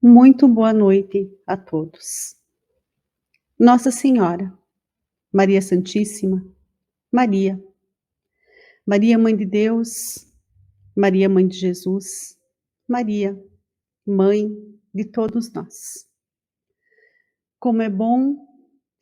Muito boa noite a todos. Nossa Senhora, Maria Santíssima, Maria, Maria Mãe de Deus, Maria Mãe de Jesus, Maria, Mãe de todos nós. Como é bom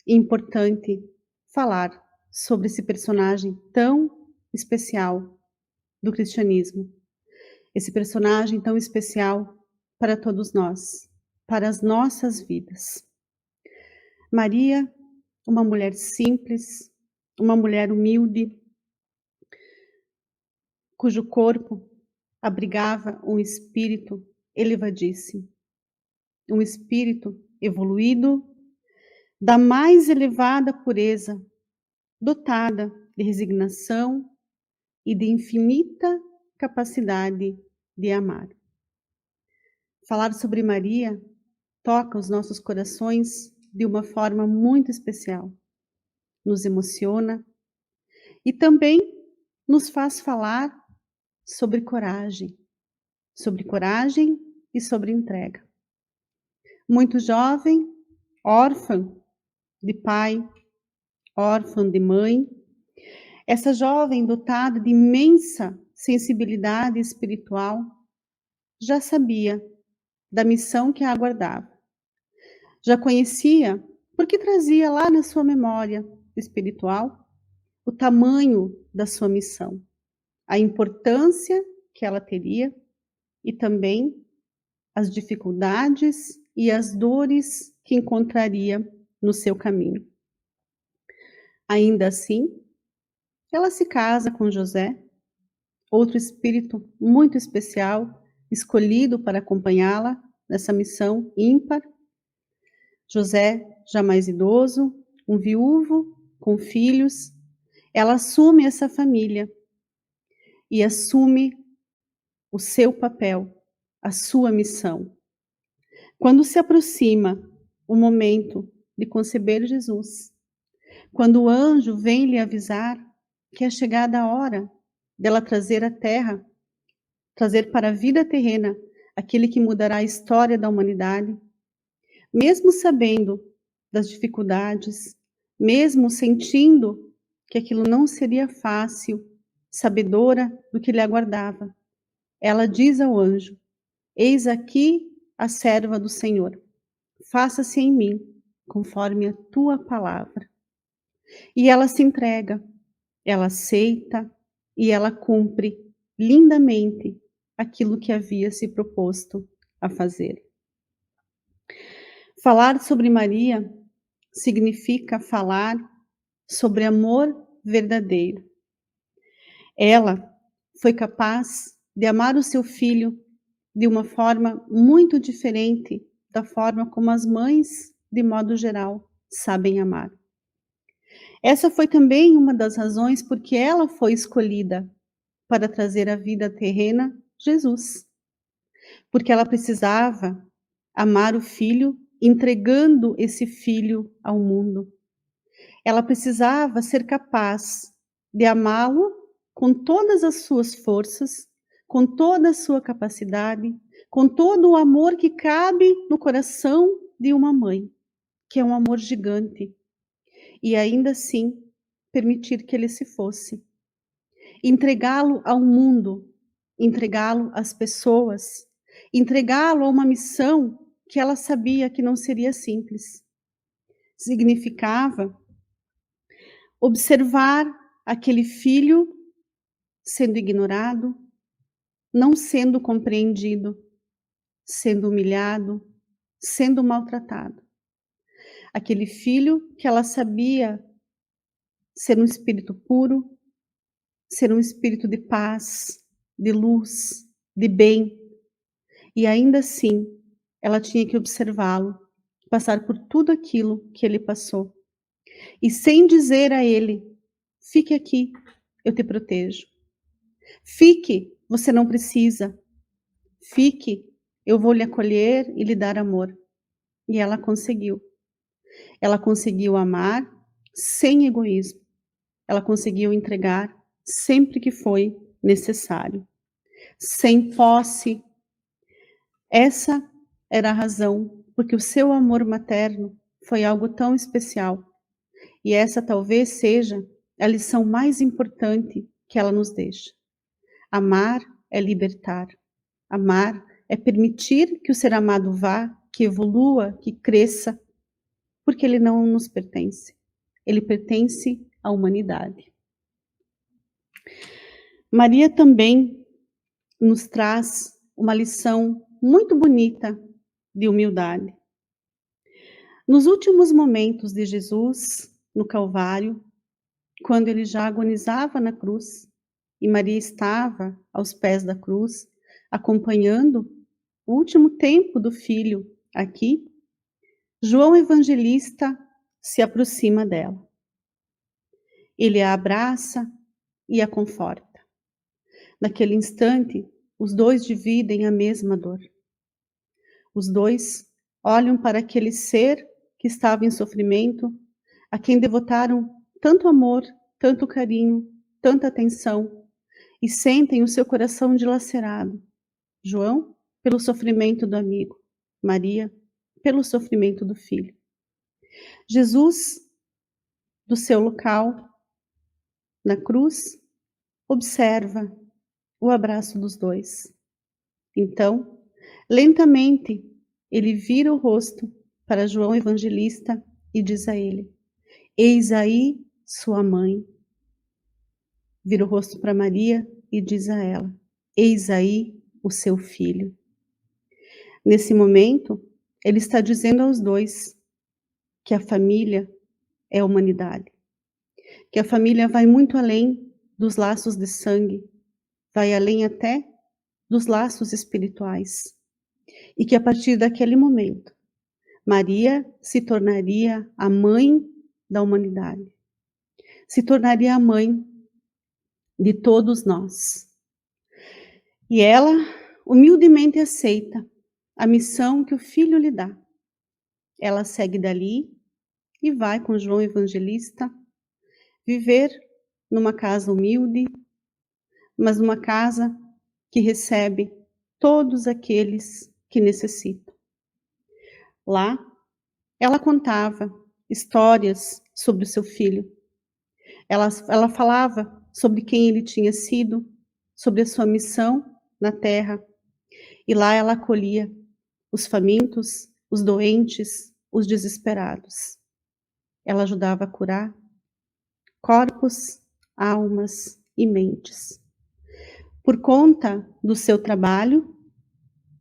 e importante falar sobre esse personagem tão especial do cristianismo, esse personagem tão especial para todos nós, para as nossas vidas. Maria, uma mulher simples, uma mulher humilde, cujo corpo abrigava um espírito elevadíssimo, um espírito evoluído, da mais elevada pureza, dotada de resignação e de infinita capacidade de amar. Falar sobre Maria toca os nossos corações de uma forma muito especial, nos emociona e também nos faz falar sobre coragem e sobre entrega. Muito jovem, órfã de pai, órfã de mãe, essa jovem dotada de imensa sensibilidade espiritual já sabia da missão que a aguardava. Já conhecia, porque trazia lá na sua memória espiritual o tamanho da sua missão, a importância que ela teria e também as dificuldades e as dores que encontraria no seu caminho. Ainda assim, ela se casa com José, outro espírito muito especial, escolhido para acompanhá-la nessa missão ímpar. José, já mais idoso, um viúvo com filhos, ela assume essa família e assume o seu papel, a sua missão. Quando se aproxima o momento de conceber Jesus, quando o anjo vem lhe avisar que é chegada a hora dela trazer à terra, trazer para a vida terrena aquele que mudará a história da humanidade, mesmo sabendo das dificuldades, mesmo sentindo que aquilo não seria fácil, sabedora do que lhe aguardava, ela diz ao anjo: eis aqui a serva do Senhor, faça-se em mim conforme a tua palavra. E ela se entrega, ela aceita e ela cumpre lindamente aquilo que havia se proposto a fazer. Falar sobre Maria significa falar sobre amor verdadeiro. Ela foi capaz de amar o seu filho de uma forma muito diferente da forma como as mães, de modo geral, sabem amar. Essa foi também uma das razões porque ela foi escolhida para trazer à vida terrena Jesus. Porque ela precisava amar o filho, entregando esse filho ao mundo. Ela precisava ser capaz de amá-lo com todas as suas forças, com toda a sua capacidade, com todo o amor que cabe no coração de uma mãe, que é um amor gigante. E ainda assim, permitir que ele se fosse. Entregá-lo ao mundo, entregá-lo às pessoas, entregá-lo a uma missão que ela sabia que não seria simples. Significava observar aquele filho sendo ignorado, não sendo compreendido, sendo humilhado, sendo maltratado. Aquele filho que ela sabia ser um espírito puro, ser um espírito de paz, de luz, de bem. E ainda assim, ela tinha que observá-lo, passar por tudo aquilo que ele passou. E sem dizer a ele: fique aqui, eu te protejo. Fique, você não precisa. Fique, eu vou lhe acolher e lhe dar amor. E ela conseguiu. Ela conseguiu amar sem egoísmo. Ela conseguiu entregar sempre que foi necessário. Sem posse. Essa era a razão, porque o seu amor materno foi algo tão especial. E essa talvez seja a lição mais importante que ela nos deixa. Amar é libertar. Amar é permitir que o ser amado vá, que evolua, que cresça, porque ele não nos pertence. Ele pertence à humanidade. Maria também nos traz uma lição muito bonita de humildade. Nos últimos momentos de Jesus, no Calvário, quando ele já agonizava na cruz, e Maria estava aos pés da cruz, acompanhando o último tempo do filho aqui, João Evangelista se aproxima dela. Ele a abraça e a conforta. Naquele instante, os dois dividem a mesma dor. Os dois olham para aquele ser que estava em sofrimento, a quem devotaram tanto amor, tanto carinho, tanta atenção, e sentem o seu coração dilacerado. João, pelo sofrimento do amigo. Maria, pelo sofrimento do filho. Jesus, do seu local, na cruz, observa o abraço dos dois. Então, lentamente, ele vira o rosto para João Evangelista e diz a ele: eis aí sua mãe. Vira o rosto para Maria e diz a ela: eis aí o seu filho. Nesse momento, ele está dizendo aos dois que a família é a humanidade, que a família vai muito além dos laços de sangue, vai além até dos laços espirituais, e que a partir daquele momento, Maria se tornaria a mãe da humanidade, se tornaria a mãe de todos nós. E ela humildemente aceita a missão que o filho lhe dá. Ela segue dali e vai com João Evangelista viver numa casa humilde, mas numa casa que recebe todos aqueles que necessitam. Lá, ela contava histórias sobre o seu filho. Ela falava sobre quem ele tinha sido, sobre a sua missão na terra. E lá ela acolhia os famintos, os doentes, os desesperados. Ela ajudava a curar corpos, almas e mentes. Por conta do seu trabalho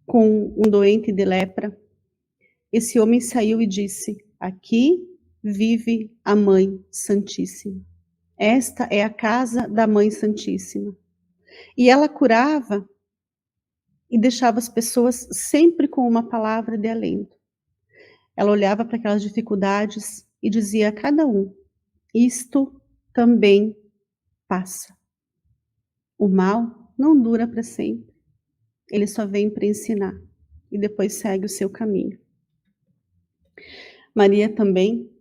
com um doente de lepra, esse homem saiu e disse: aqui vive a Mãe Santíssima. Esta é a casa da Mãe Santíssima. E ela curava e deixava as pessoas sempre com uma palavra de alento. Ela olhava para aquelas dificuldades e dizia a cada um: isto também passa. O mal não dura para sempre. Ele só vem para ensinar e depois segue o seu caminho. Maria também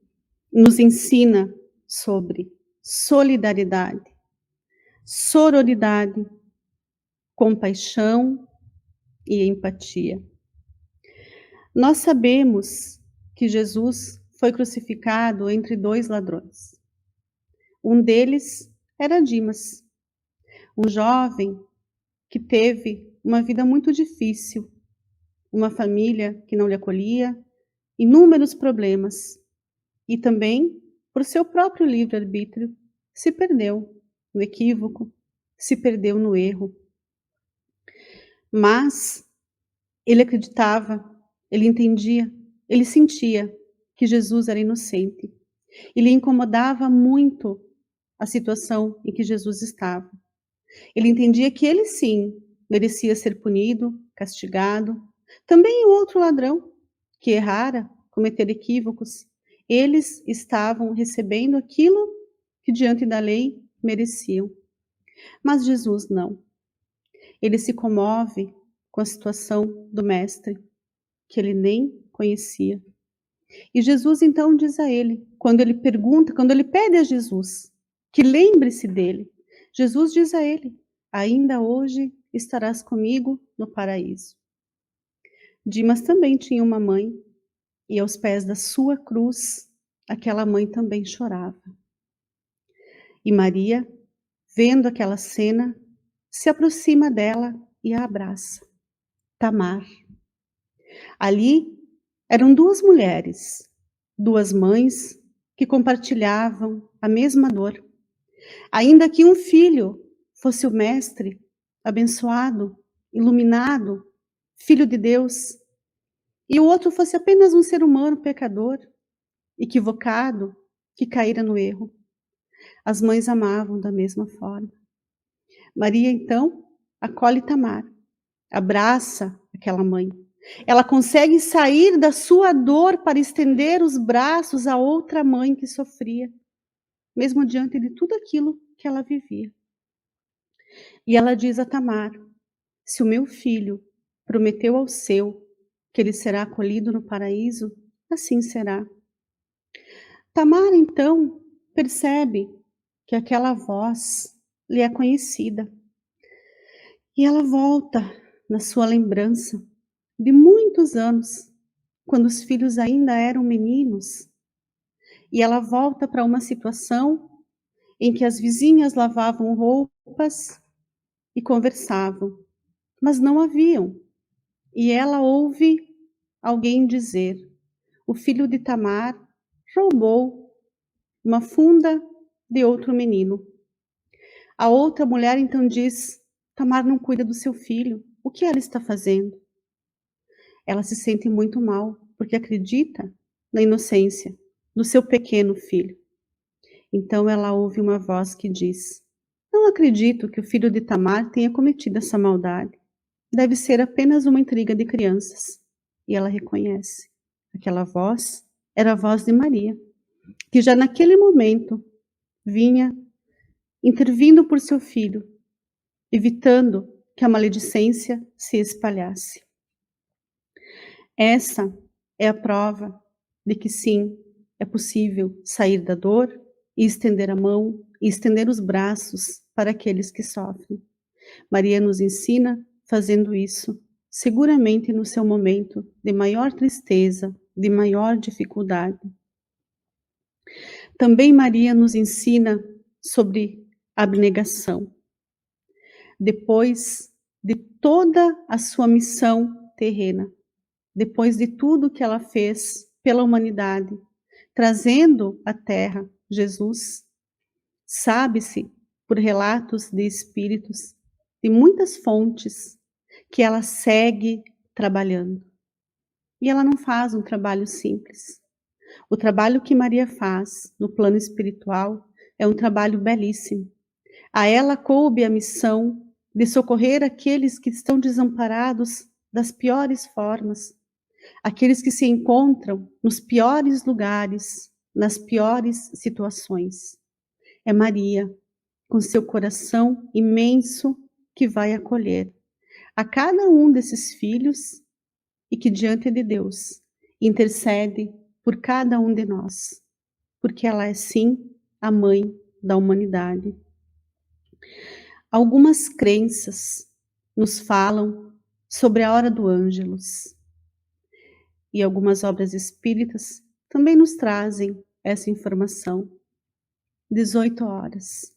nos ensina sobre solidariedade, sororidade, compaixão e empatia. Nós sabemos que Jesus foi crucificado entre dois ladrões. Um deles era Dimas, um jovem que teve uma vida muito difícil, uma família que não lhe acolhia, inúmeros problemas, e também, por seu próprio livre-arbítrio, se perdeu no equívoco, se perdeu no erro. Mas ele acreditava, ele entendia, ele sentia que Jesus era inocente. E lhe incomodava muito a situação em que Jesus estava. Ele entendia que ele sim merecia ser punido, castigado. Também o outro ladrão, que errara, cometer equívocos, eles estavam recebendo aquilo que diante da lei mereciam. Mas Jesus não. Ele se comove com a situação do mestre, que ele nem conhecia. E Jesus então diz a ele, quando ele pergunta, quando ele pede a Jesus que lembre-se dele, Jesus diz a ele: ainda hoje estarás comigo no paraíso. Dimas também tinha uma mãe, e aos pés da sua cruz, aquela mãe também chorava. E Maria, vendo aquela cena, se aproxima dela e a abraça. Tamar. Ali eram duas mulheres, duas mães que compartilhavam a mesma dor. Ainda que um filho fosse o mestre, abençoado, iluminado, filho de Deus, e o outro fosse apenas um ser humano pecador, equivocado, que caíra no erro. As mães amavam da mesma forma. Maria, então, acolhe Tamar, abraça aquela mãe. Ela consegue sair da sua dor para estender os braços a outra mãe que sofria, mesmo diante de tudo aquilo que ela vivia. E ela diz a Tamar: se o meu filho prometeu ao seu que ele será acolhido no paraíso, assim será. Tamar, então, percebe que aquela voz lhe é conhecida. E ela volta na sua lembrança de muitos anos, quando os filhos ainda eram meninos. E ela volta para uma situação em que as vizinhas lavavam roupas e conversavam, mas não haviam. E ela ouve alguém dizer: o filho de Tamar roubou uma funda de outro menino. A outra mulher então diz: Tamar não cuida do seu filho, o que ela está fazendo? Ela se sente muito mal, porque acredita na inocência do seu pequeno filho. Então ela ouve uma voz que diz: não acredito que o filho de Tamar tenha cometido essa maldade. Deve ser apenas uma intriga de crianças. E ela reconhece. Aquela voz era a voz de Maria, que já naquele momento vinha intervindo por seu filho, evitando que a maledicência se espalhasse. Essa é a prova de que sim, é possível sair da dor e estender a mão e estender os braços para aqueles que sofrem. Maria nos ensina fazendo isso, seguramente no seu momento de maior tristeza, de maior dificuldade. Também Maria nos ensina sobre abnegação. Depois de toda a sua missão terrena, depois de tudo que ela fez pela humanidade, trazendo à Terra Jesus, sabe-se, por relatos de espíritos, de muitas fontes, que ela segue trabalhando. E ela não faz um trabalho simples. O trabalho que Maria faz no plano espiritual é um trabalho belíssimo. A ela coube a missão de socorrer aqueles que estão desamparados das piores formas, aqueles que se encontram nos piores lugares, nas piores situações. É Maria, com seu coração imenso, que vai acolher a cada um desses filhos e que diante de Deus intercede por cada um de nós, porque ela é sim a mãe da humanidade. Algumas crenças nos falam sobre a hora do Ângelus, e algumas obras espíritas também nos trazem essa informação. 18 horas.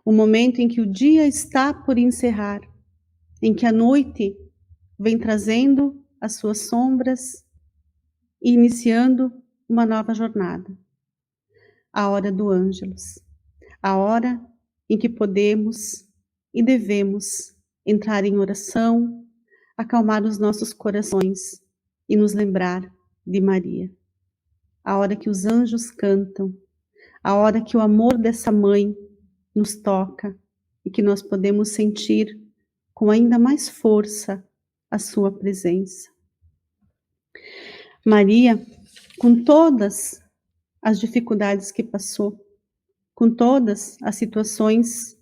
O momento em que o dia está por encerrar, em que a noite vem trazendo as suas sombras e iniciando uma nova jornada. A hora do Ângelus. A hora em que podemos e devemos entrar em oração, acalmar os nossos corações e nos lembrar de Maria. A hora que os anjos cantam, a hora que o amor dessa mãe nos toca e que nós podemos sentir com ainda mais força a sua presença. Maria, com todas as dificuldades que passou, com todas as situações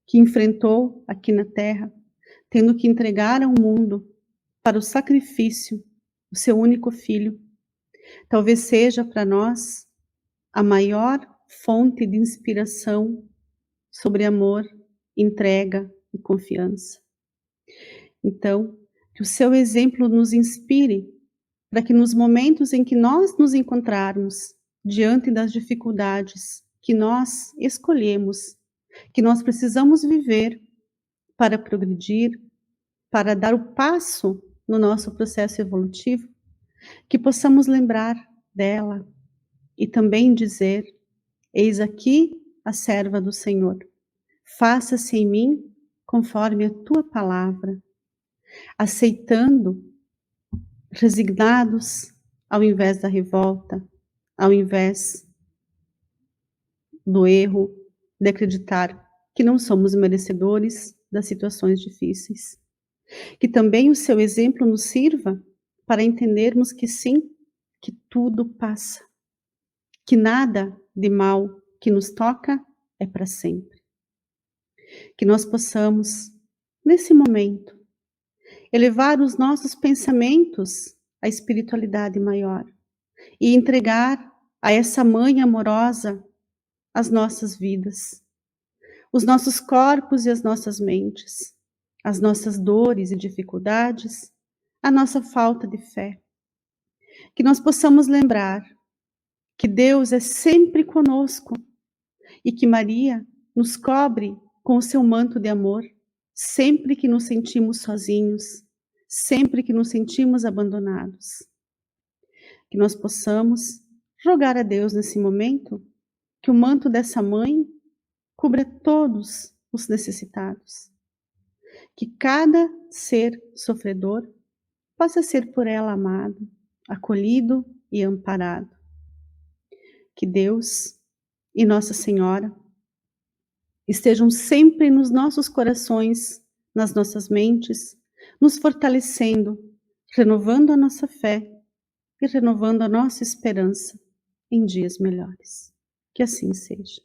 que enfrentou aqui na Terra, tendo que entregar ao mundo para o sacrifício o seu único filho, talvez seja para nós a maior fonte de inspiração sobre amor, entrega e confiança. Então, Que o seu exemplo nos inspire para que nos momentos em que nós nos encontrarmos diante das dificuldades que nós escolhemos, que nós precisamos viver para progredir, para dar o passo no nosso processo evolutivo, que possamos lembrar dela e também dizer: eis aqui a serva do Senhor, faça-se em mim conforme a tua palavra, aceitando, resignados, ao invés da revolta, ao invés do erro, de acreditar que não somos merecedores das situações difíceis. Que também o seu exemplo nos sirva para entendermos que sim, que tudo passa, que nada de mal que nos toca é para sempre. Que nós possamos, nesse momento, elevar os nossos pensamentos à espiritualidade maior e entregar a essa mãe amorosa as nossas vidas, os nossos corpos e as nossas mentes, as nossas dores e dificuldades, a nossa falta de fé. Que nós possamos lembrar que Deus é sempre conosco e que Maria nos cobre com o seu manto de amor, sempre que nos sentimos sozinhos, sempre que nos sentimos abandonados. Que nós possamos rogar a Deus nesse momento que o manto dessa mãe cubra todos os necessitados. Que cada ser sofredor possa ser por ela amado, acolhido e amparado. Que Deus e Nossa Senhora estejam sempre nos nossos corações, nas nossas mentes, nos fortalecendo, renovando a nossa fé e renovando a nossa esperança em dias melhores. Que assim seja.